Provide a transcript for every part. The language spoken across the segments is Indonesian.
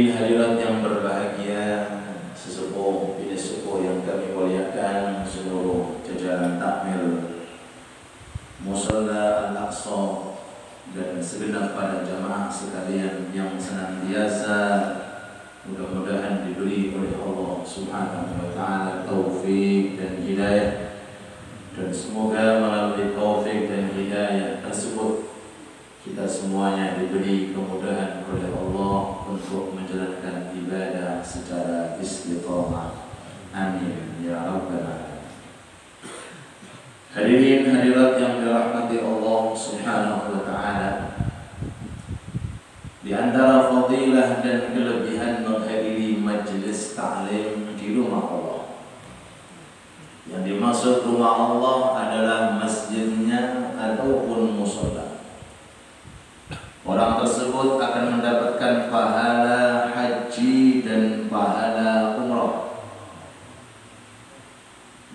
Hadirin hadirat yang berbahagia, sesepuh bini sepuh yang kami muliakan, seluruh jajaran takmir Musalla Al-Aqsa dan segenap para jamaah sekalian yang senantiasa mudah-mudahan diberi oleh Allah Subhanahu wa taala taufik dan hidayah, dan semoga melalui taufik dan hidayah tersebut kita semuanya diberi kemudahan oleh Allah untuk menjalankan ibadah secara istiqamah. Amin ya rabbal alamin. Hadirin hadirat yang dirahmati Allah Subhanahu wa taala, di antara fadilah dan kelebihan menghadiri majelis ta'lim di rumah Allah. Yang dimaksud rumah Allah adalah masjidnya ataupun mushola. Orang tersebut akan mendapatkan pahala haji dan pahala umrah.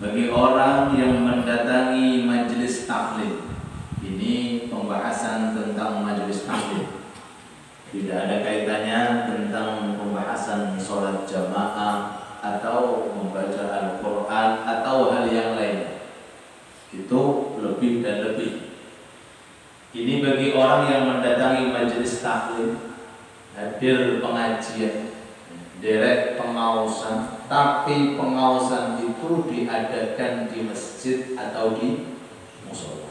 Bagi orang yang mendatangi majelis taklim, ini pembahasan tentang majelis taklim, tidak ada kaitannya tentang pembahasan sholat jamaah atau membaca Al-Quran atau hal yang lain. Itu lebih dan lebih. Ini bagi orang yang mendatangi majelis taklim, hadir pengajian, derek pengaosan, tapi pengaosan itu diadakan di masjid atau di mushola.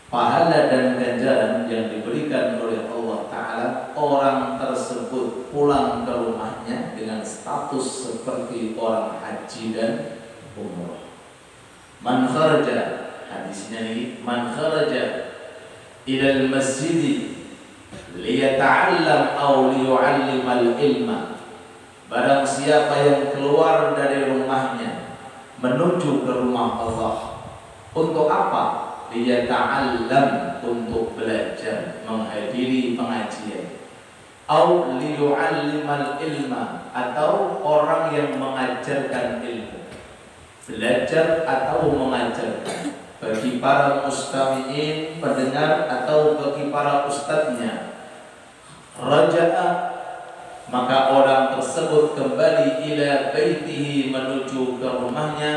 Pahala dan ganjaran yang diberikan oleh Allah Ta'ala, orang tersebut pulang ke rumahnya dengan status seperti orang haji dan umrah. Man kharaja, hadisnya ini, man kharaja ilal masjid liyata'allam aw liyu'allimal ilma, barang siapa yang keluar dari rumahnya menuju ke rumah Allah untuk apa? Liyata'allam, untuk belajar, menghadiri pengajian, aw liyu'allimal ilma, atau orang yang mengajarkan ilmu, belajar atau mengajarkan. Bagi para mustami'in, pendengar, atau bagi para ustadznya, raja'a, maka orang tersebut kembali ila baitihi, menuju ke rumahnya,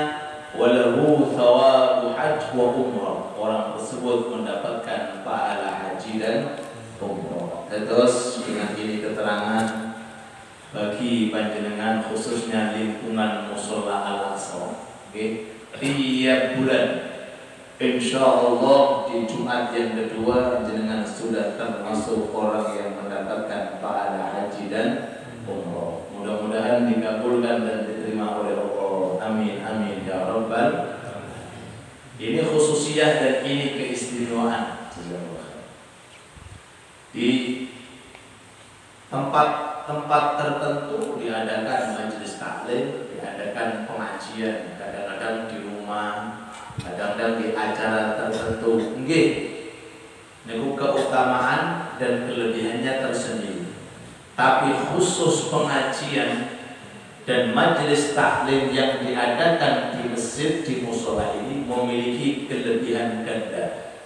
walahu thawabu hajj wa umrah, orang tersebut mendapatkan pahala haji dan umrah. Terus dengan ini keterangan bagi panjenengan, khususnya lingkungan Mushola Al-Aqsa, tiap bulan insyaallah di Jumat yang kedua jenengan sudah termasuk orang yang mendapatkan pahala haji dan umrah. Mudah-mudahan dikabulkan dan diterima oleh Allah. Amin amin ya rabbal. Ini khususiyah dan ini keistimewaan. Di tempat-tempat tertentu diadakan majelis taklim, diadakan pengajian, kadang-kadang di rumah, kadang-kadang di acara tertentu. Nggih, niku keutamaan dan kelebihannya tersendiri. Tapi khusus pengajian dan majelis taklim yang diadakan di masjid, di mushola ini memiliki kelebihan ganda.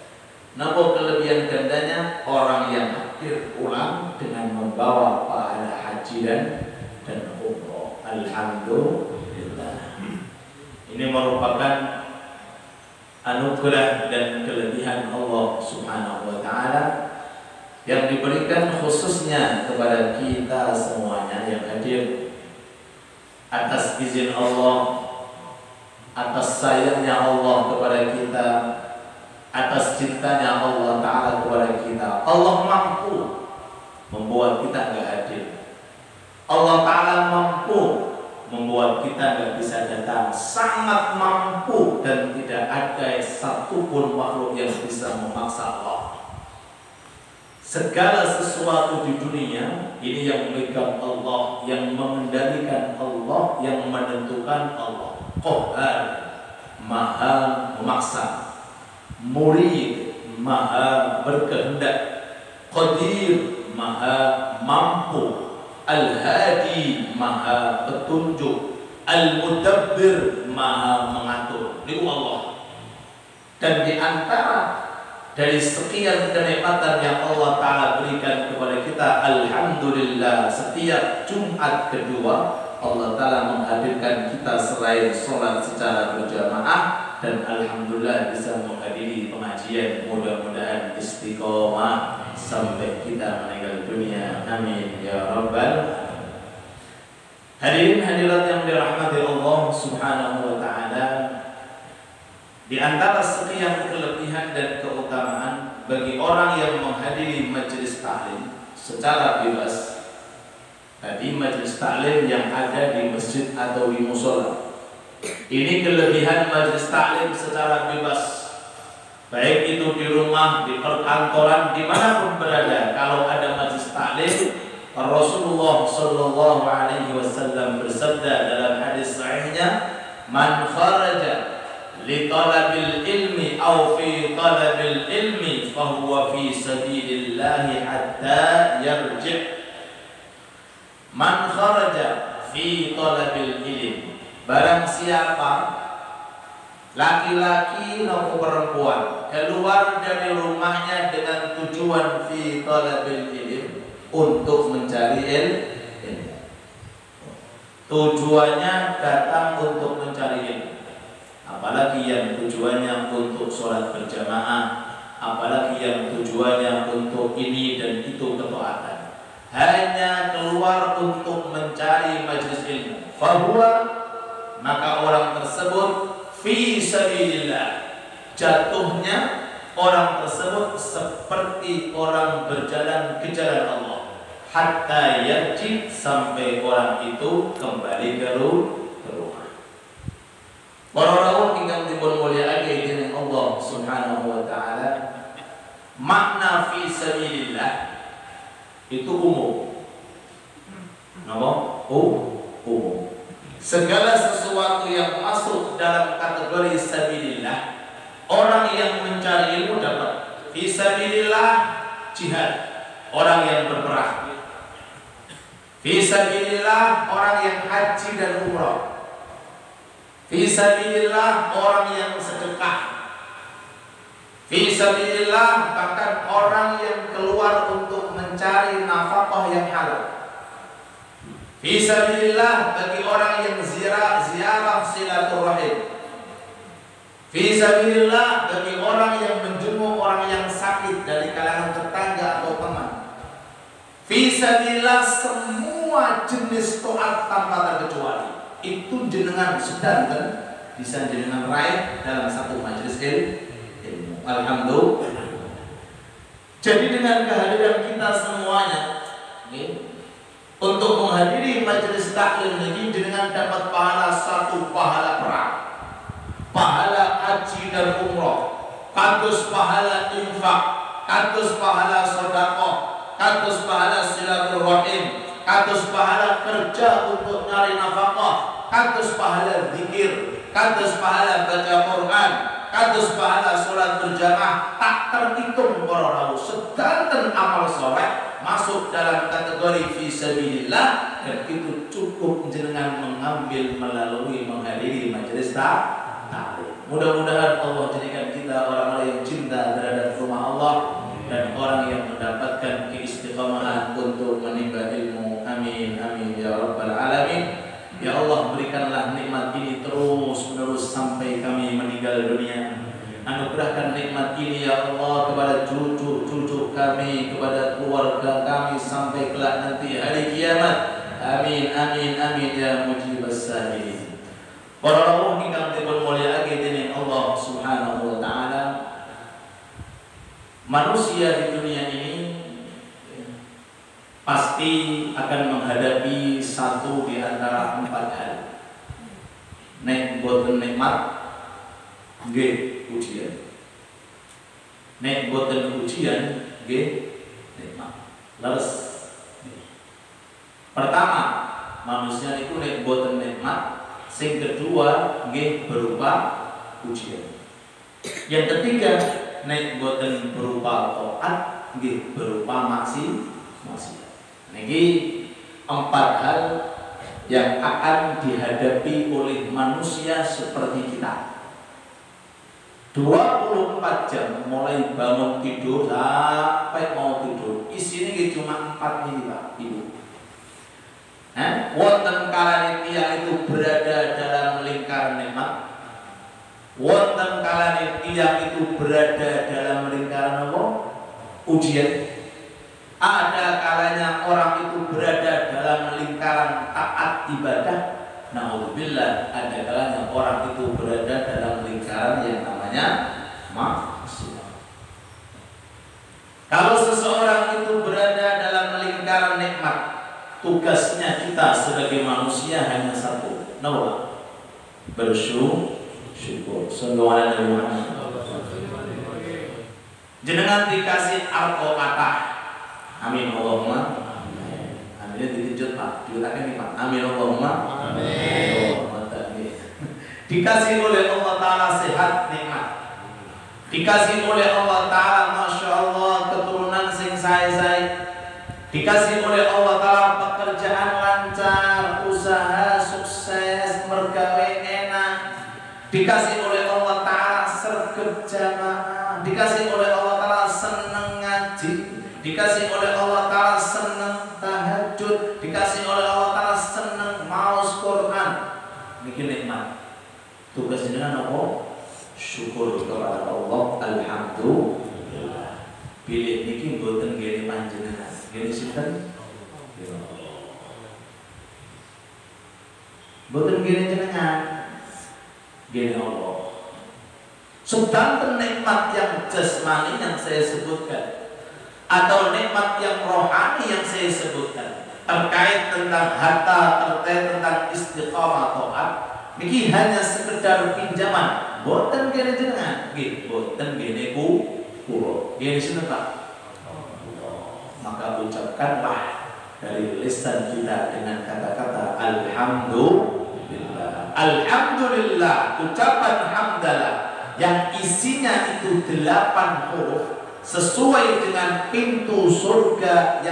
Napa kelebihan gandanya? Orang yang hadir pulang dengan membawa pahala haji dan umrah. Alhamdulillah. Ini merupakan anugerah dan kelebihan Allah Subhanahu wa taala yang diberikan khususnya kepada kita semuanya yang hadir, atas izin Allah, atas sayangnya Allah kepada kita, atas cintanya Allah Ta'ala kepada kita. Allah mampu membuat kita nggak hadir. Allah Ta'ala mampu membuat kita nggak bisa datang, sangat mampu, dan tidak ada satupun makhluk yang bisa memaksa Allah. Segala sesuatu di dunia ini yang memegang Allah, yang mengendalikan Allah, yang menentukan Allah. Qahhar, maha memaksa. Murid, maha berkehendak. Qadir, maha mampu. Al-Hadi, maha petunjuk. Al-Mudabbir, maha mengatur. Itu Allah. Dan di antara dari sekian kenikmatan yang Allah Ta'ala berikan kepada kita. Alhamdulillah, setiap Jumat kedua Allah Ta'ala menghadirkan kita selain sholat secara berjamaah, dan Alhamdulillah bisa menghadiri pengajian. Mudah-mudahan istiqomah sampai kita meninggal dunia. Amin ya rabbal. Hadirin hadirat yang dirahmati Allah Subhanahu wa Ta'ala, di antara sekian kelebihan dan keutamaan bagi orang yang menghadiri majelis taklim secara bebas. Tadi majelis taklim yang ada di masjid atau di musola. Ini kelebihan majelis taklim secara bebas. Baik itu di rumah, di perkantoran, dimanapun berada. Kalau ada majelis taklim, Rasulullah Shallallahu Alaihi Wasallam bersabda dalam hadis sahihnya, "Man kharaja li talabil ilmi aw fi talabil ilmi fahuwa fi sabilillah hatta yarji'." Man kharaja fi talabil ilmi, barang siapa laki-laki maupun perempuan keluar dari rumahnya dengan tujuan fi talabil ilmi, untuk mencari ilmu. Tujuannya datang untuk mencari ilmu. Apalagi yang tujuannya untuk sholat berjamaah, apalagi yang tujuannya untuk ini dan itu ketaatan. Hanya keluar untuk mencari majelis ilmu. Fahuwa, maka orang tersebut fi sabilillah, jatuhnya orang tersebut seperti orang berjalan ke jalan Allah, hatta yarji, sampai orang itu kembali ke rumah. Para rawuh ingkang dipun mulyakaken dening Allah Subhanahu wa Ta'ala, makna fi sabilillah itu umum. Napa? Umum. Segala sesuatu yang masuk dalam kategori sabilillah, orang yang mencari ilmu dapat. Fi sabilillah jihad, orang yang berperang. Fi sabilillah orang yang haji dan umrah. Fi sabilillah orang yang sedekah. Fi sabilillah bahkan orang yang keluar untuk mencari nafkah yang halal. Fi sabilillah bagi orang yang ziarah silaturahim. Fi sabilillah bagi orang yang menjenguk orang yang sakit dari kalangan tetangga atau teman. Fi sabilillah semua jenis taat tanpa terkecuali itu jenengan sedangkan bisa jenengan raih dalam satu majelis ilmu. Alhamdulillah. Jadi dengan kehadiran kita semuanya, untuk menghadiri majelis taklim ini, jenengan dapat pahala satu, pahala perang, pahala haji dan umrah, kados pahala infak, kados pahala sedekah, kados pahala silaturahim, kados pahala kerja untuk nyari nafkah, kados pahala zikir, kados pahala baca Quran, kados pahala sholat berjamaah. Tak terhitung para rawuh. Sedangkan amal soleh masuk dalam kategori fi sabilillah, dan itu cukup jenengan mengambil melalui menghadiri majelis taklim. Mudah-mudahan Allah jadikan kita orang-orang yang cinta terhadap rumah Allah dan orang yang mendapatkan keistiqomahan untuk menimba ilmu. Amin amin ya rabbal alamin. Ya Allah, berikanlah nikmat ini terus menerus sampai kami meninggal dunia. Anugerahkan nikmat ini ya Allah kepada cucu-cucu kami, kepada keluarga kami sampai kelak nanti hari kiamat. Amin amin amin ya mujibas sa'ilin. Para rawuh ingkang dipun mulyakaken dening Allah Subhanahu wa Ta'ala, manusia di dunia ini pasti akan menghadapi satu di antara empat hal. Nek boten nikmat, nggih ujian. Nek boten ujian, nggih nikmat. Leres. Pertama, manusia itu nek boten nikmat, sing kedua nggih berupa ujian. Yang ketiga, nek boten berupa taat, nggih berupa maksiat. Niki empat hal yang akan dihadapi oleh manusia seperti kita. 24 24 jam mulai bangun tidur sampai mau tidur. Isinya cuma 4 ini Pak Ibu. Wonten kalane tiyang itu berada dalam lingkaran nikmat. Wonten kalane tiyang itu berada dalam lingkaran apa? Ujian. Ada kalanya orang itu berada dalam lingkaran taat ibadah. Na'udzubillah, ada kalanya orang itu berada dalam lingkaran yang namanya maksiat. Kalau seseorang itu berada dalam lingkaran nikmat, tugasnya kita sebagai manusia hanya satu, nawa bersyukur. Sallallahu alaihi wasallam. Jenengan dikasih arko kata. Amin Allahumma. Aminnya ditunjuk Pak, diulangi nih Pak. Amin Allahumma. Amin. Dikasih oleh Allah Ta'ala sehat nikmat. Dikasih oleh Allah Ta'ala Masya Allah keturunan sing sae-sae. Dikasih oleh Allah Ta'ala pekerjaan lancar, usaha sukses, mergawe enak. Dikasih oleh Allah Ta'ala sregep jamaah. Dikasih oleh Allah Ta'ala seneng ngaji. Dikasih oleh Allah Ta'ala seneng tahajud. Dikasih oleh Allah Ta'ala seneng maos Quran. Niki nikmat. Tugas jenengan apa? Syukur kepada Allah. Alhamdulillah. Pilih niki mboten gene panjenengan. Gene sinten? Mboten gene jenengan. Gene Allah. Sedangkan nikmat yang jasmani yang saya sebutkan atau nikmat yang rohani yang saya sebutkan terkait tentang harta, terkait tentang istiqamah taat, niki hanya sekedar pinjaman. Boten kene jenengan, nggih, boten kene kula. Nggih sinten Pak? Maka ucapkanlah dari lisan kita dengan kata-kata alhamdulillah. Alhamdulillah, ucapan hamdalah yang isinya itu 8 huruf sesuai dengan pintu surga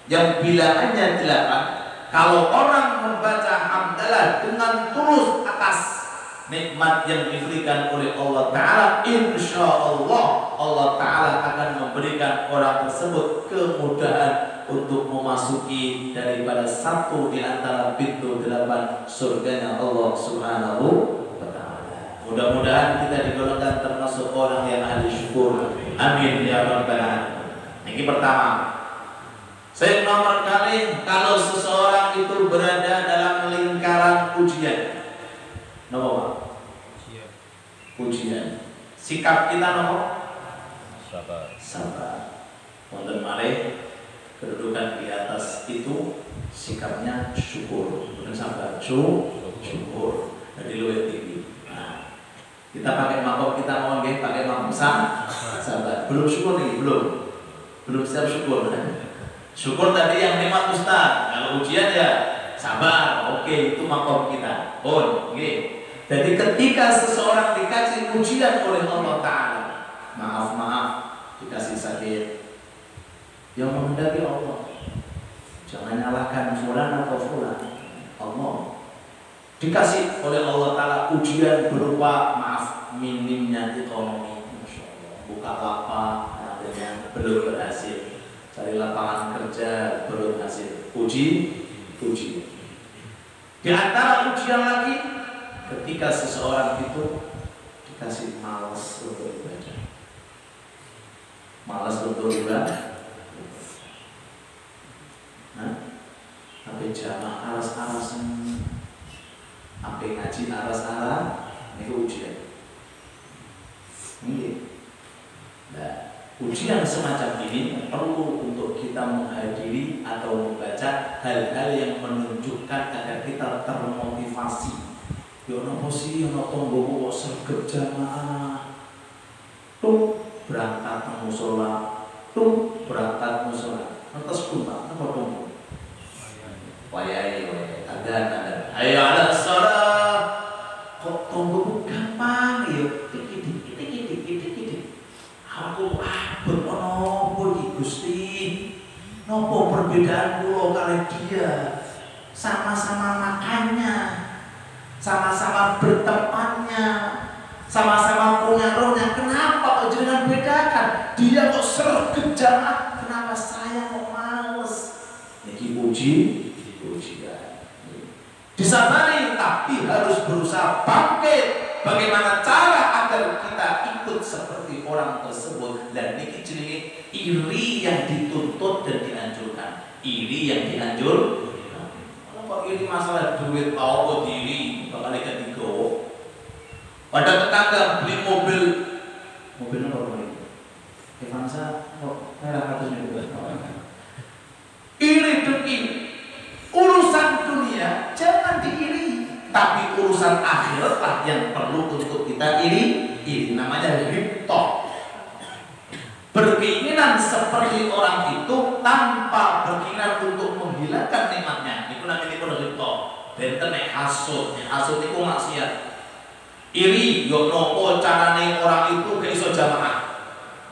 yang bilangannya 8. Kalau orang membaca hamdalah dengan tulus atas nikmat yang diberikan oleh Allah Ta'ala, insya Allah Allah Ta'ala akan memberikan orang tersebut kemudahan untuk memasuki daripada satu di antara pintu 8 surganya Allah Subhanahu wa Ta'ala. Mudah-mudahan kita digolongkan termasuk orang yang ahli syukur. Amin ya rabbal alamin. Ini pertama. Saya nomor kali kalau seseorang itu berada dalam lingkaran ujian. Nomor ujian. Sikap kita nomor sabar. Wonten malih kedudukan di atas itu sikapnya syukur, bukan sabar. Syukur. Jadi luwih tinggi. Nah, kita pakai makom kita mau nggih pakai makom sabar. Belum syukur nih, belum siap syukur. Syukur tadi yang nikmat Ustaz. Kalau ujian ya sabar. Oke, itu makom kita. Oke. Jadi ketika seseorang dikasih ujian oleh Allah Ta'ala, maaf dikasih sakit, yang menghendaki Allah. Jangan nyalahkan fulan atau fulan. Allah. Dikasih oleh Allah Ta'ala ujian berupa maaf minimnya ekonomi. Masya Allah. Buka lapak yang belum berhasil. Cari lapangan kerja belum hasil. Uji. Di antara ujian lagi, ketika seseorang itu dikasih malas untuk ibadah, malas untuk ibadah, sampai jamaah aras-arasan, sampai ngaji aras-aras, itu ujian. Nah, ujian semacam ini perlu untuk kita menghadiri atau membaca hal-hal yang menunjukkan agar kita termotivasi. Ya nopo sih, ono tonggo kok sregep jamaah. Tuh berangkat musola, Lantas punta, apa tonggo? Wayai, ada. Ayo ala sholat. Kok tonggo gampang ya? Aku bernopo iki Gusti. Nopo perbedaan kula kali dia? Sama-sama makannya, sama-sama bertempatnya, sama-sama punya rohnya. Kenapa kok jangan bedakan? Dia kok sergap jamaah, kenapa saya kok males? Ini puji-pujian. Disabari, tapi harus berusaha bangkit. Bagaimana cara agar kita ikut seperti orang tersebut? Dan niki jenenge iri yang dituntut dan dianjurkan. Iri yang dianjurkan. Kalau iri masalah duit, kok diri bakal ketiga. Pada tetangga beli mobil apa ini? Avanza, merah atasnya juga. Iri dengki. Urusan dunia jangan diiri, tapi urusan akhirat lah yang perlu untuk kita iri. Ini namanya ghibtah. Berkeinginan seperti orang itu tanpa berkeinginan untuk menghilangkan nikmatnya. Itu namanya ghibtah. Benten hasud itu maksiat. Iri, yo nopo carane orang itu gak iso jamaah.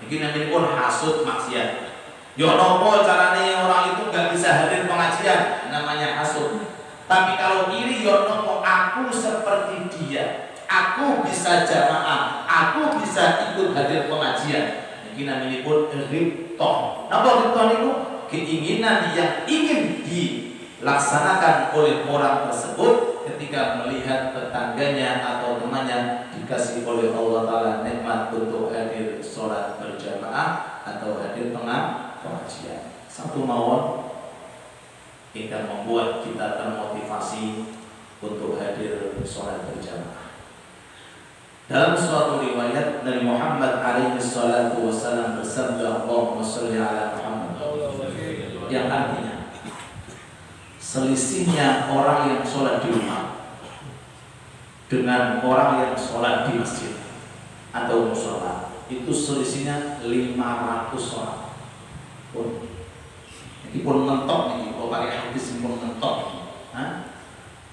Iki namanya hasud maksiat. Yo nopo carane orang itu gak bisa hadir pengajian, namanya hasud. Tapi kalau iri, yo nopo aku seperti dia, aku bisa jamaah, aku bisa ikut hadir pengajian. Ini namanya ghibtah. Napa ghibtah itu? Keinginan yang ingin dilaksanakan oleh orang tersebut ketika melihat tetangganya atau temannya dikasih oleh Allah Ta'ala nikmat untuk hadir sholat berjamaah atau hadir pengajian. Satu mawon kita membuat kita termotivasi untuk hadir sholat berjamaah. Dalam suatu riwayat Nabi Muhammad alaihi salatu wasallam bersabda, Allahumma sholli ala Muhammad, yang artinya selisihnya orang yang sholat di rumah dengan orang yang sholat di masjid atau musola itu selisihnya 500 orang. Ini pun mentok nih, kalau pakai hadis pun mentok.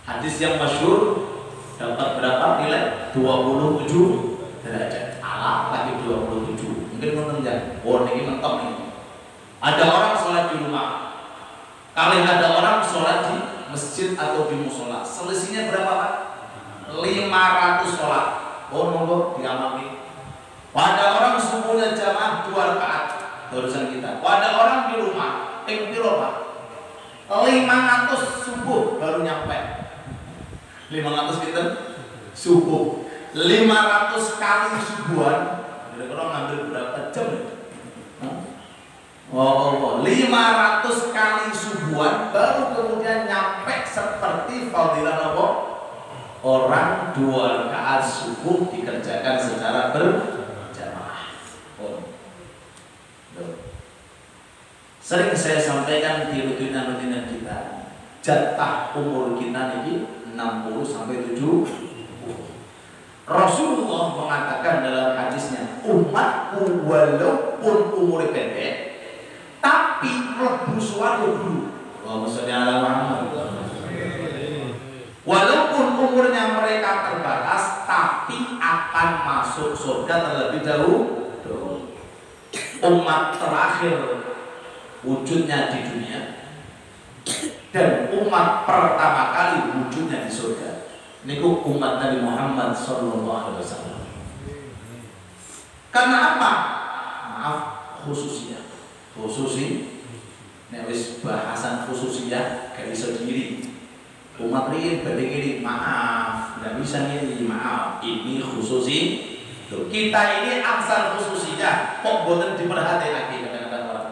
Hadis yang masyhur dapat berapa nilai? 27 derajat. Alah lagi 27. Mungkin menunjang. Oh ini mentok nih. Ada orang sholat di rumah. Kali ada orang sholat di masjid atau di musola, selisihnya berapa Pak? 500 sholat. Oh monggo diamati. Pada orang subuhnya jamaah 2 rakaat, barusan kita. Pada orang di rumah, piro Pak? 500 subuh baru nyampe. 500 kita subuh. 500 kali subuhan. Kira-kira ngambil berapa jam? 500 kali subuhan baru kemudian nyampe seperti fadilah apa? Orang 2 rakaat subuh dikerjakan secara berjamaah. Sering saya sampaikan di rutinan-rutinan kita, jatah umur kita ini 60 sampai 70. Rasulullah mengatakan dalam hadisnya, umatku walaupun umur pendek tapi mlebu swarga dulu. Allahumma sholli ala Muhammad. Walaupun umurnya mereka terbatas, tapi akan masuk surga terlebih dahulu. Umat terakhir wujudnya di dunia dan umat pertama kali wujudnya di surga. Niku umat Nabi Muhammad SAW. Karena apa? Maaf, khususnya. Khususi, nek wis bahasan khususnya gak bisa diri. Umat riyin badhe ngiri, maaf, nggak bisa ngiri, maaf. Ini khususi. Kita ini angsal khususnya, kok boten diperhatikake kadang-kadang orang.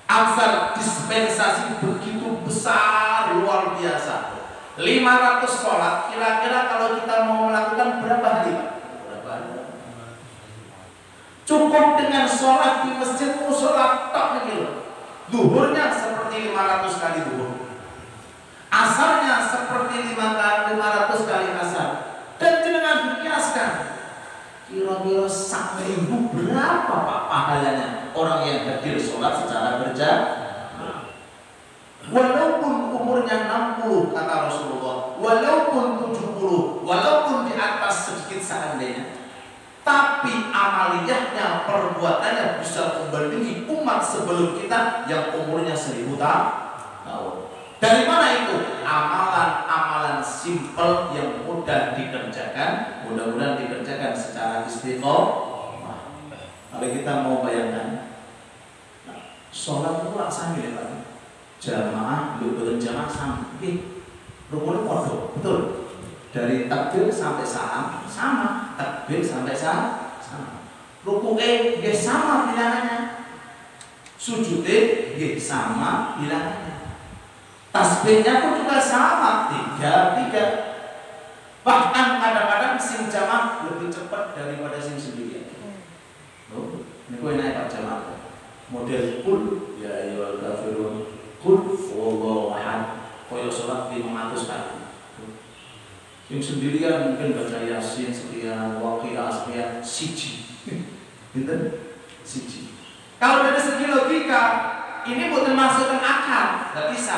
Angsal dispensasi begitu besar, luar biasa. 500 sholat, kira-kira kalau kita mau melakukan berapa hari? Berapa hari? Cukup dengan sholat di masjid musola tok niki lho. Zuhurnya seperti 500 kali zuhur. Asarnya seperti 500 kali asar. Dan jenengan kiaskan kira-kira 1.000 berapa Pak pahalanya orang yang hadir sholat secara berjamaah. Walaupun umurnya 60 kata Rasulullah, walaupun 70, walaupun di atas sedikit seandainya, tapi amaliyahnya, perbuatannya bisa membandingi umat sebelum kita yang umurnya 1000 tahun. Dari mana itu? Amalan-amalan simpel yang mudah dikerjakan, mudah-mudahan dikerjakan dikerjakan secara istiqomah. Kalau kita mau bayangkan, sholat itu laksana ya Pak. Jamaah, jamaah sampai rukunnya podo, betul. Dari takbir sampai salam sama, takbir sampai salam sama. Ruku'e nggih sama bilangannya. Sujudnya nggih sama bilangannya. Tasbihnya pun juga sama, 3. Bahkan kadang-kadang sing jamaah lebih cepat daripada sing sendirian. Loh, ini gue naik Pak jamaah. Model kul ya ayyuhal kafirun kul wallahu ahad. Koyo sholat 500 kali. Yang sendirian mungkin baca Yasin sekian, Waqiah sekian, siji. Gitu? Siji. Kalau dari segi logika, ini bukan masukkan akal, nggak bisa.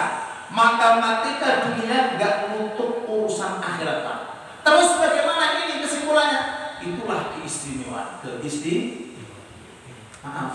Matematika dunia nggak nutup urusan akhirat Pak. Terus bagaimana ini kesimpulannya? Itulah keistimewaan. Maaf.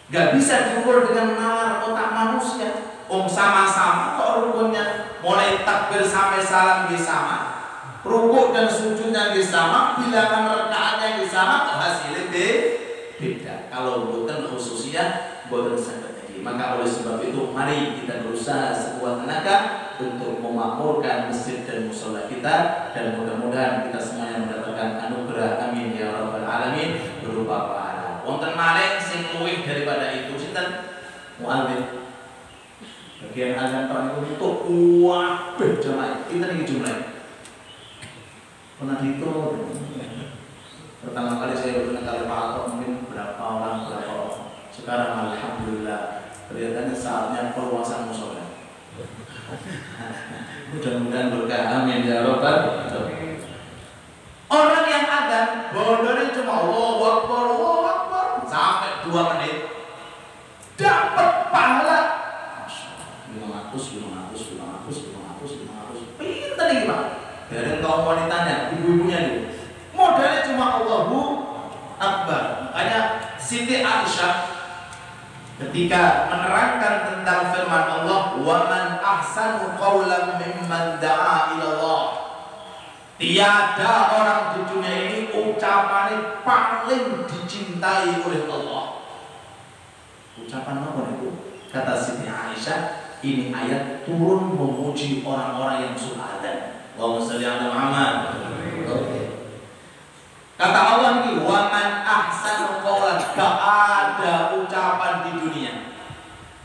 Nggak bisa diukur dengan nalar otak manusia. Sama-sama kok rukunnya, mulai takbir sampai salam sama, rukuk dan sujudnya sama, bilangan rakaatnya sama, kok hasilnya beda. Kalau bukan khususnya, bukan sangat lagi. Maka oleh sebab itu, mari kita berusaha sekuat tenaga untuk memakmurkan masjid dan musola kita, dan mudah-mudahan kita semuanya mendapatkan anugerah. Amin ya rabbal alamin. Berupa pahala. Wonten malih sing luwih daripada itu, sinten? Muadzin. Bagian azan tahun untuk wabah jamaah. Kita nih jumlahnya. Pernah dihitung. Pertama kali saya bertanya kali Pak Ato mungkin berapa orang. Sekarang alhamdulillah kelihatannya saatnya perluasan musola. Mudah-mudahan berkah. Amin ya rabbal alamin. Orang yang azan bodohnya cuma Allahu Akbar sampai 2 menit dapat pahala 500. Pinter nih Pak. Dari kaum wanitanya, ibu-ibunya nih. Modalnya cuma Allahu Akbar. Makanya Siti Aisyah ketika menerangkan tentang firman Allah, "Wa man ahsanu qawlan mimman da'a ila Allah." Tiada orang di dunia ini ucapannya paling dicintai oleh Allah. Ucapan apa itu? Kata Siti Aisyah, ini ayat turun memuji orang-orang yang suka azan. Allahumma shalli ala Muhammad. Kata Allah ini, wa man ahsanu qawlan, gak ada ucapan di dunia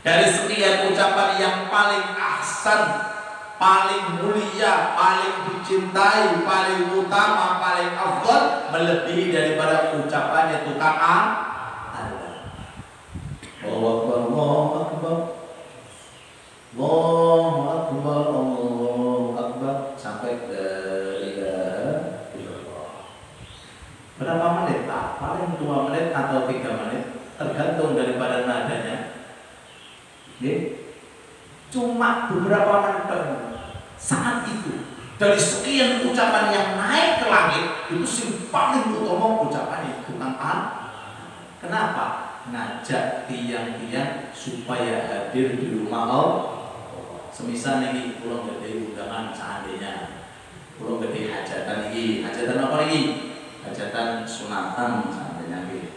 dari sekian ucapan yang paling ahsan, paling mulia, paling dicintai, paling utama, paling afdal, melebihi daripada ucapannya tukang azan. Allahu Akbar, Allahu Akbar. Allahu Akbar, Allahu Akbar sampai ke berapa menit Pak? Paling 2 menit atau 3 menit tergantung daripada nadanya. Cuma beberapa menit saat itu dari sekian ucapan yang naik ke langit itu sih paling utama ucapannya bukan kenapa? Ngajak tiang-tiang supaya hadir di rumah Allah. Semisal ini pulang gede undangan seandainya, pulang gede hajatan ini, hajatan apa lagi? Hajatan sunatan seandainya ini,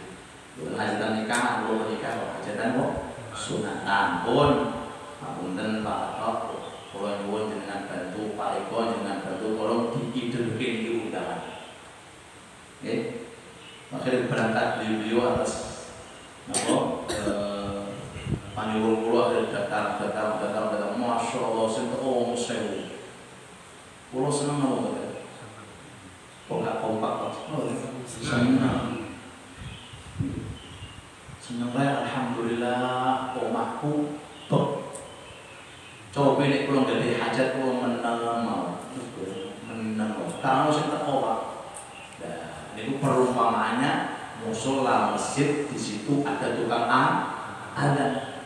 bukan hajatan nikah, pulang nikah, hajatan kok sunatan pun, punten Pak Tok, pulang nyuwun dengan bantu Pak Eko dengan bantu tolong diidelukin di undangan. Akhirnya berangkat beliau atas panyuwun kula datang, Masya Allah, sinten sewu. Kula seneng apa to? Kok gak kompak kok? Seneng bae alhamdulillah omahku top. Coba nek kula gede hajat kula menang. Kalau sing teko Pak. Nah, niku perumpamaannya musola masjid di situ ada tukang azan.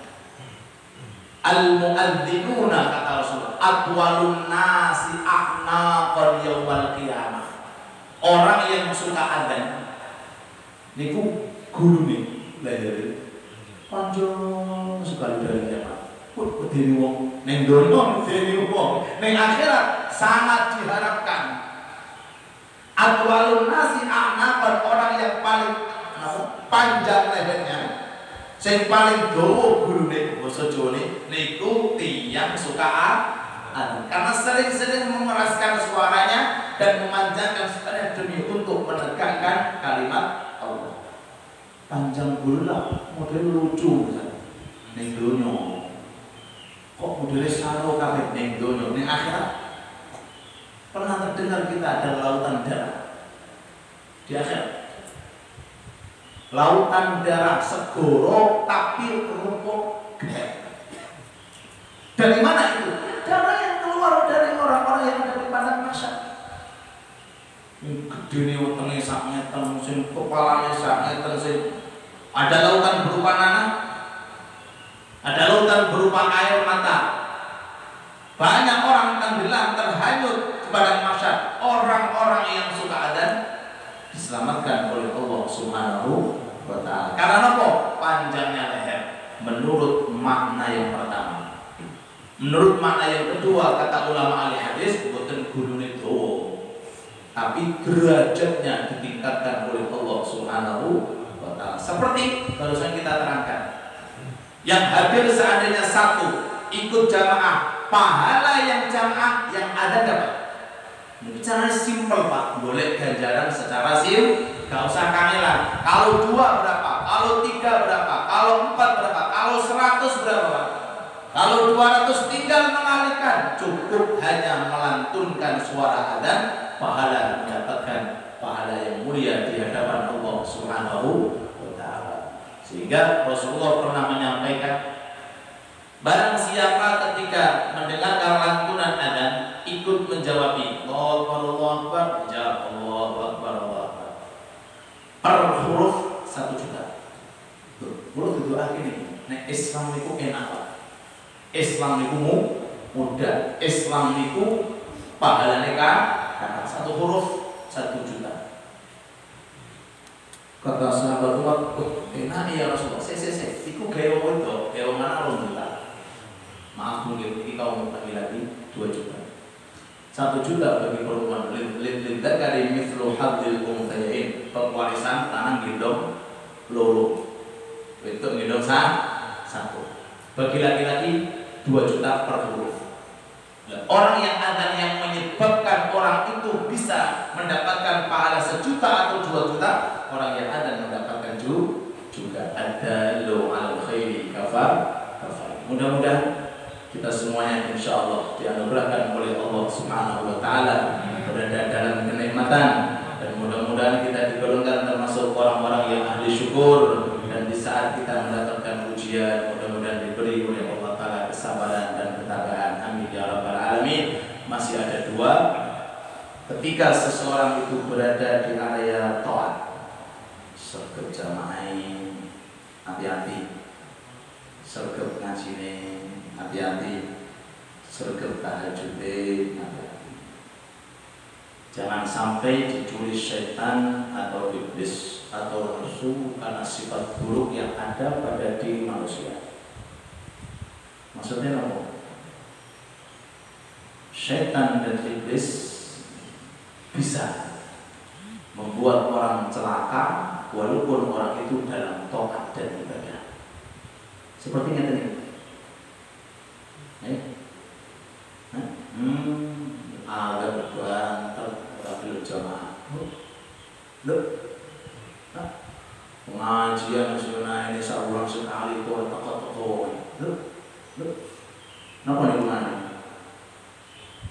Al-mu'adzinuna kata Rasulullah atwalun nasi a'naqan yaumal qiyamah. Orang yang suka azan niku gurune dari panjang sekali dari Pak. Bedene wong ning donya bedene wong ning akhirat sangat diharapkan. Atwalun nasi a'naqan, orang yang paling panjang lehernya, sing paling dawa gulune basa Jawane niku tiyang suka adzan. Karena sering-sering mengeraskan suaranya dan memanjangkan suaranya demi untuk menegakkan kalimat Allah. Panjang gula model lucu ning donya. Kok modele saro kabeh ning donya, ning akhirat pernah terdengar kita ada lautan darah di akhirat? Lautan darah segoro tapi rumput gede. Dari mana itu? Darah yang keluar dari orang-orang yang ada di padang mahsyar. Yang gede nih wetenge sak meter, sing kepalanya sak meter, sing ada lautan berupa nanah, ada lautan berupa air mata. Banyak orang tenggelam terhanyut di padang mahsyar. Orang-orang yang suka adzan diselamatkan oleh Allah Subhanahu wa ta'ala. Karena apa? Panjangnya leher. Menurut makna yang pertama. Menurut makna yang kedua, kata ulama ahli hadis, boten gulune dawa, tapi derajatnya ditingkatkan oleh Allah Subhanahu wa ta'ala. Seperti barusan kita terangkan, yang hadir seandainya satu ikut jamaah, pahala yang jamaah yang ada dapat. Ini caranya simpel Pak, boleh ganjaran secara gak usah kangelan. Kalau 2 berapa, kalau 3 berapa, kalau 4 berapa, kalau 100 berapa, kalau 200 tinggal mengalihkan, cukup hanya melantunkan suara adzan, pahala mendapatkan pahala yang mulia di hadapan Allah Subhanahu wa ta'ala. Sehingga Rasulullah pernah menyampaikan, barang siapa ketika mendengarkan lantunan adzan ikut menjawabi Allahu Akbar, Allahu Akbar, menjawab Allahu Akbar, Allahu Akbar, per huruf 1 juta. Huruf itu akhirnya nek Islam niku enak Pak. Islam niku mudah. Islam niku pahalane kan 1 huruf 1 juta. Kata sahabat Umar, enak ya Rasulullah. Saya iku gawe wong itu, gawe mana 2 juta. Maaf mungkin ini kaum lagi 2 juta. 1 juta bagi perempuan lintar kali mithlu hadzil unthayain, pewarisan tanah gendong loro. Itu gendong satu. Bagi laki-laki 2 juta per huruf. Orang yang adzan yang menyebabkan orang itu bisa mendapatkan pahala 1 juta atau 2 juta, orang yang adzan mendapatkan juga ada lo al khairi kafar. Mudah-mudahan kita semuanya insya Allah dianugerahkan oleh Allah Subhanahu wa ta'ala berada dalam kenikmatan, dan mudah-mudahan kita digolongkan termasuk orang-orang yang ahli syukur, dan di saat kita mendapatkan ujian mudah-mudahan diberi oleh Allah ta'ala kesabaran dan ketabahan. Amin ya rabbal alamin. Masih ada 2, ketika seseorang itu berada di area taat, sergap jamaah, hati-hati, sergap ngajine, hati-hati, sergap tahajud, hati-hati. Jangan sampai diculik syaitan atau iblis atau nafsu karena sifat buruk yang ada pada diri manusia. Maksudnya apa? Syaitan dan iblis bisa membuat orang celaka walaupun orang itu dalam taat dan ibadah. Sepertinya tadi. Ada berbantar tapi jamaah. Loh, pengajian nasional ini sebulan sekali kok toko-toko. Loh, kenapa nih mana?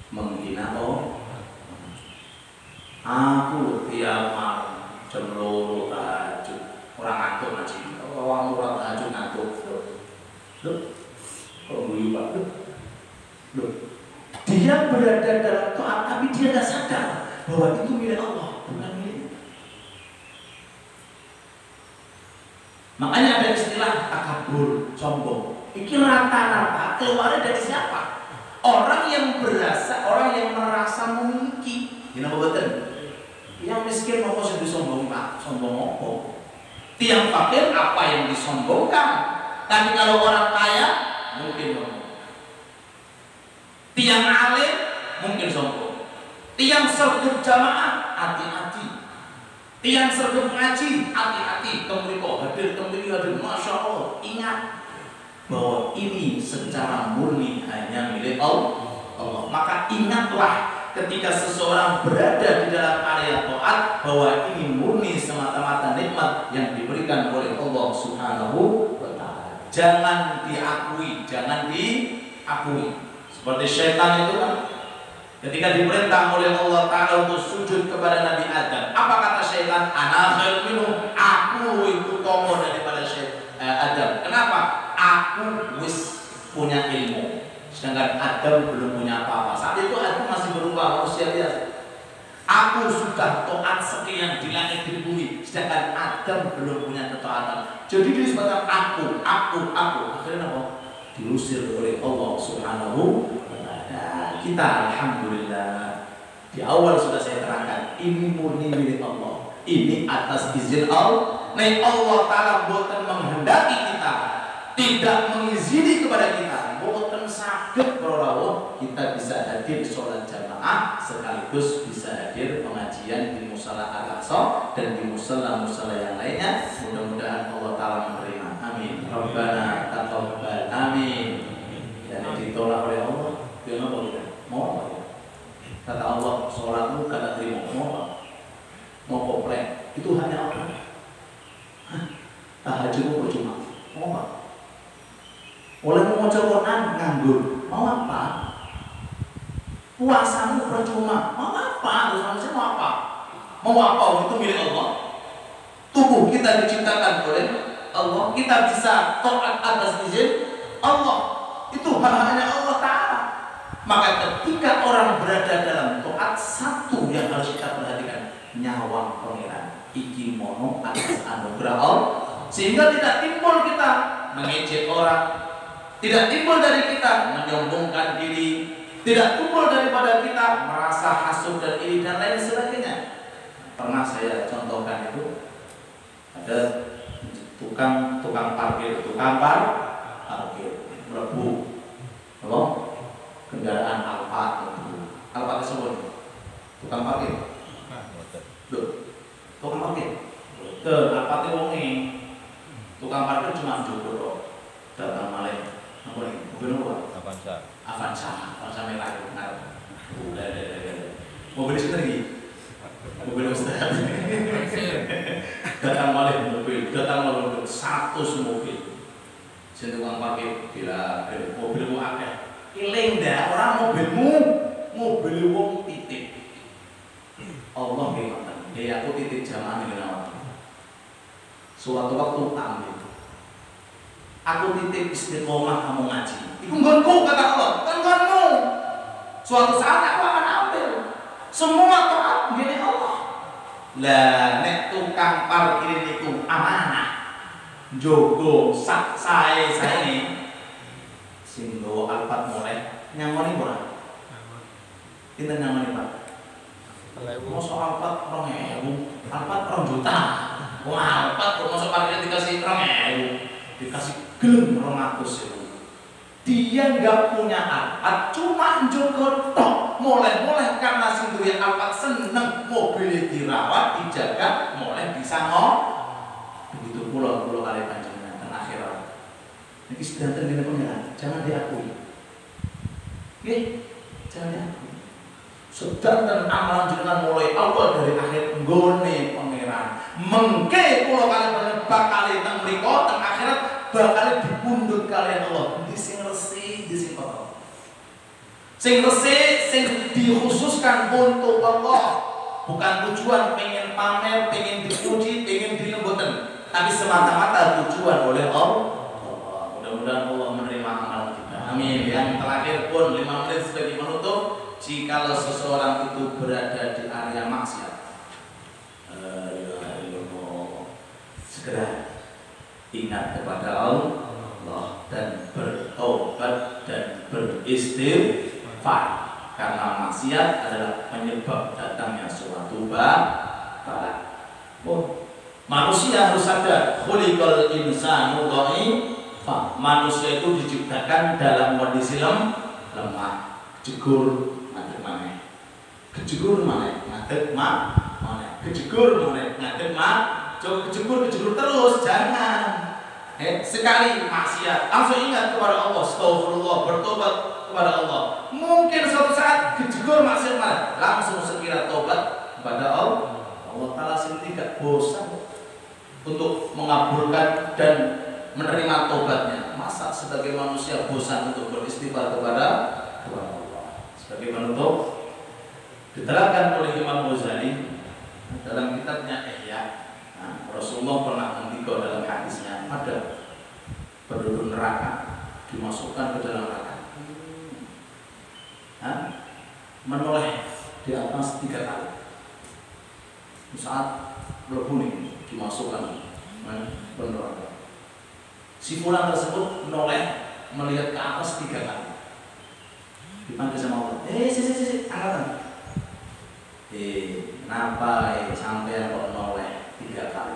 Menghina aku tiap malam jam 2 tahajud, orang ngantuk ngaji, orang tahajud ngantuk. Loh, kok guyu Pak? Loh, dia berada dalam taat tapi dia tidak sadar bahwa itu milik Allah, bukan milik. Makanya ada istilah takabur, sombong. Iki rata-rata keluarnya dari siapa? Orang yang merasa memiliki. Gimana betul? Yang miskin apa sih disombong Pak? Sombong apa? Tiang fakir apa yang disombongkan? Tapi kalau orang kaya mungkin sombong. Tiang alim mungkin sombong. Tiang sergap jamaah hati-hati. Tiang sergap ngaji, hati-hati. Temriko hadir, masya Allah. Ingat bahwa ini secara murni hanya milik Allah. Maka ingatlah ketika seseorang berada di dalam area taat bahwa ini murni semata-mata nikmat yang diberikan oleh Allah Subhanahu wa Ta'ala. Jangan diakui. Seperti syaitan itu kan, ketika diperintah oleh Allah Ta'ala untuk sujud kepada Nabi Adam, apa kata syaitan? Ana khairun minhu, aku itu tomo daripada Adam. Kenapa? Aku wis punya ilmu, sedangkan Adam belum punya apa-apa. Saat itu Adam masih berupa manusia biasa. Aku sudah taat sekian di langit di bumi, sedangkan Adam belum punya ketaatan. Jadi disebutkan aku. Akhirnya apa? Diusir oleh Allah Subhanahu wa Ta'ala. Kita alhamdulillah di awal sudah saya terangkan, ini murni milik Allah. Ini atas izin Allah. Nek Allah Ta'ala boten menghendaki kita, tidak mengizini kepada kita, boten saged para kita bisa hadir sholat jamaah sekaligus bisa hadir pengajian di musala Al-Aqsa dan di musala-musala yang lainnya. Mudah-mudahan Allah Ta'ala menerima. Amin. Rabbana taqabbal. Amin. Dan ditolak oleh Allah, kenapa kita? Mau apa ya? Kata Allah, sholatmu kata terima. Mau apa? Mau komplain? Itu hanya apa? Tahajudmu percuma. Mau apa? Oleh mau Quran nganggur. Mau apa? Puasamu percuma. Mau apa? Manusia mau apa? Mau apa? Itu milik Allah. Tubuh kita diciptakan oleh Allah. Kita bisa taat atas izin Allah. Itu hanya Allah Ta'ala. Maka ketika orang berada dalam taat, satu yang harus kita perhatikan, nyawa pengiran iki mono atas anugerah Allah, sehingga tidak timbul kita mengejek orang, tidak timbul dari kita menyombongkan diri, tidak timbul daripada kita merasa hasud dan iri dan lain sebagainya. Pernah saya contohkan itu, ada tukang parkir melebu kendaraan Alphard tersebut, tukang parkir Alphard wonge tukang parkir cuma jogo datang malih apa lagi mobil apa Avanza merah mobil itu lagi mobil Ustaz datang mobil 100 mobil sing tukang parkir bila mobilmu akeh iling dah orang mobil wong titik Allah nggih dia aku titik jamaah ning awak. Suatu waktu tampil aku titip istiqomah kamu ngaji. Iku nggonku kata Allah, kan nggonmu. Suatu saat aku akan ambil. Semua taat milik Allah. Lah nek tukang parkir itu amanah. Jogo sak sae sing nggawa Alphard mulai nyamoni ora? Pinten nyamoni, Pak? Mosok Alphard 2.000, Alphard 2 juta. Wong Alphard kok mosok parkir dikasih 2.000, dikasih gelem 200.000. Dia nggak punya Alphard, cuma njogo tok. Mulai karena sing duwe Alphard seneng mobil dirawat, dijaga, mulai bisa begitu pulau kali panjenengan dan akhirat. Niki sedanten dene pangeran, jangan diakui. Nggih, jangan diakui. Sedanten amalan jenengan mulai awal dari akhir nggone pangeran. Mengke pulau kali panjenengan bakal teng mriko teng akhirat bakal dipundhut kalian Allah. Di sing resik, di sing kotor. Sing resik, sing dikhususkan untuk Allah. Bukan tujuan pengen pamer, pengen dipuji, pengen dilembutkan, tapi semata-mata tujuan oleh Allah. Mudah-mudahan Allah menerima amalan kita. Amin. Yang terakhir pun 5 menit sebagai penutup. Jikalau seseorang itu berada di area maksiat, segera ingat kepada Allah dan bertobat dan beristighfar. Karena maksiat adalah penyebab datangnya suatu bala. Manusia harus sadar, khuliqal insanu dhaifan. Manusia itu diciptakan dalam kondisi lemah, jegur, ngadeg maneh. Kejegur maneh, ngadeg maneh. kejegur mulai ngadeg coba kejegur terus, jangan. Sekali maksiat langsung ingat kepada Allah, astagfirullah, bertobat kepada Allah. Mungkin suatu saat kejegur maksiat malah langsung segera tobat kepada Allah. Allah Ta'ala sendiri tidak bosan untuk mengabulkan dan menerima tobatnya. Masa sebagai manusia bosan untuk beristighfar kepada Allah? Sebagai penutup diterangkan oleh Imam Ghazali dalam kitabnya Ihya. Rasulullah pernah mendigo dalam hadisnya, ada penduduk neraka dimasukkan ke dalam neraka, menoleh di atas 3 kali. Saat melebuni dimasukkan ke neraka, si fulan tersebut menoleh melihat ke atas 3 kali, dipanggil sama Allah, angkatan. Kenapa sampai kok noleh 3 kali?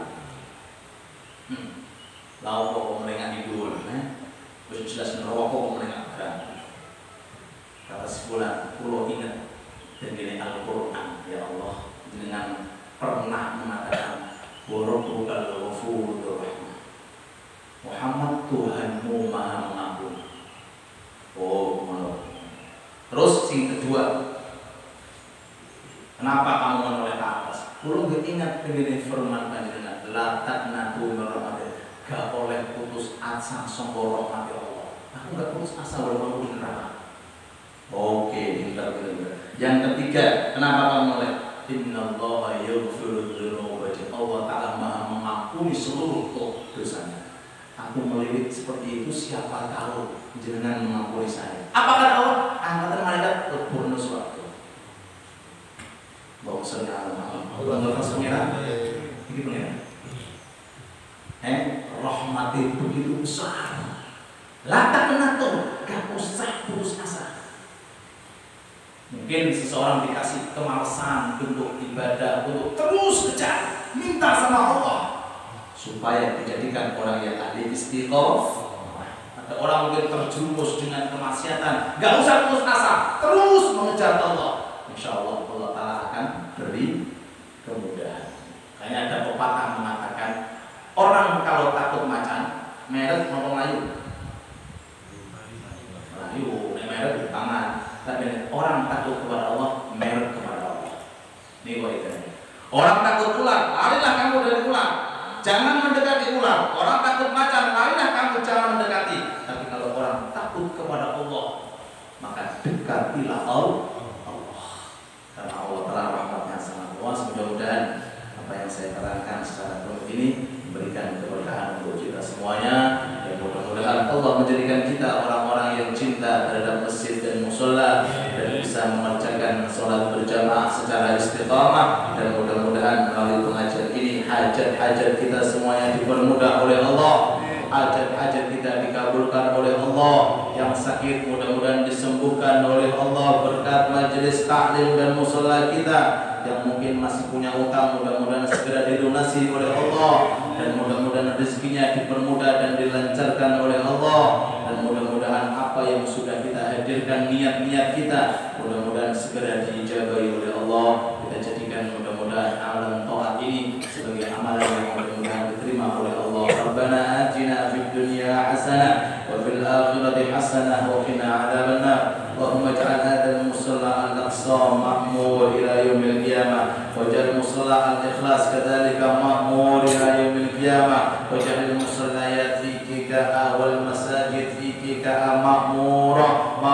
Lalu kok merengah idul, terus jelas neraka kok merengah berani. Kata si fulan, kulo ingat dan ini Al-Quran, ya Allah, dengan pernah mengatakan Rabbuka al-Ghafurur Rahim, Muhammad Tuhanmu Maha Mengampuni. Oh, menoleh. Terus yang kedua, kenapa kamu menoleh ke atas? Kulo gak ingat dengan firman panjenengan, la taqnatu min rahmatillah, gak oleh putus asa sangka rahmat Allah. Aku gak putus asa walaupun di neraka. Oke, pintar. Yang ketiga, kenapa kamu menoleh? Innallaha yaghfiru dzunuba, Allah Ta'ala Maha mengampuni seluruh dosanya. Aku melirik seperti itu, siapa tahu jenengan mengampuni saya. Apakah Allah? Angkatan malaikat lebur suatu. Bawa senang, Allah bersenang. Ini pengen. Rahmat itu begitu besar. Latak menatur, gak usah putus asa. Mungkin seseorang dikasih kemalasan untuk ibadah, untuk terus kejar, minta sama Allah supaya dijadikan orang yang ahli istiqomah. Ada orang mungkin terjerumus dengan kemaksiatan, gak usah putus asa, terus mengejar Allah. Insya Allah Allah Ta'ala akan beri kemudahan. Kayaknya ada pepatah mengatakan, orang kalau takut macan, meret ngomong layu, meret di tangan. Tapi orang takut kepada Allah, meret kepada Allah. Ini kaitannya. Orang takut ular, larilah kamu dari ular, jangan mendekati ular. Orang takut macan, larilah kamu, jangan mendekati. Tapi kalau orang takut kepada Allah, maka dekatilah Allah. Karena Allah telah rahmatnya sangat luas. Mudah-mudahan apa yang saya terangkan secara penuh ini memberikan keberkahan untuk kita semuanya, dan mudah-mudahan Allah menjadikan kita orang-orang yang cinta terhadap masjid dan musola, dan bisa mengerjakan sholat berjamaah secara istiqamah, dan mudah-mudahan melalui pengajian ini hajat-hajat kita semuanya dipermudah oleh Allah, hajat-hajat kita dikabulkan oleh Allah, yang sakit mudah-mudahan disembuhkan oleh Allah berkat majelis taklim dan musola kita, yang mungkin masih punya utang mudah-mudahan segera dilunasi oleh Allah, dan mudah-mudahan rezekinya dipermudah dan dilancarkan oleh Allah, dan mudah-mudahan apa yang sudah kita hadirkan, niat-niat kita mudah-mudahan segera dijabai oleh Allah. Kita jadikan mudah-mudahan amalan taat ini sebagai amalan yang mudah-mudahan diterima oleh Allah. Rabbana atina fid dunya hasanah wa fil akhirati hasanah wa qina adzabannar. Allahumma ij'al hadzal musalla al-aqsa ma'mur ila yaumil qiyamah, waj'al musalla al-ikhlas kadzalika ma'mur ila yaumil qiyamah, waj'al musallayat fi kika wal masajid fi kika ma'murah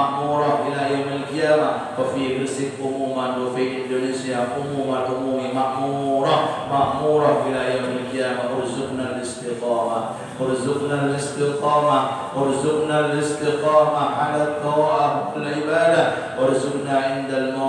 ila yaumil qiyamah, wa fi rizq umuman wa fi Indonesia umumi ma'murah ila yaumil qiyamah. Urzuqna al-istiqamah ala at-tawaf wal ibadah, warzuqna 'inda al-maut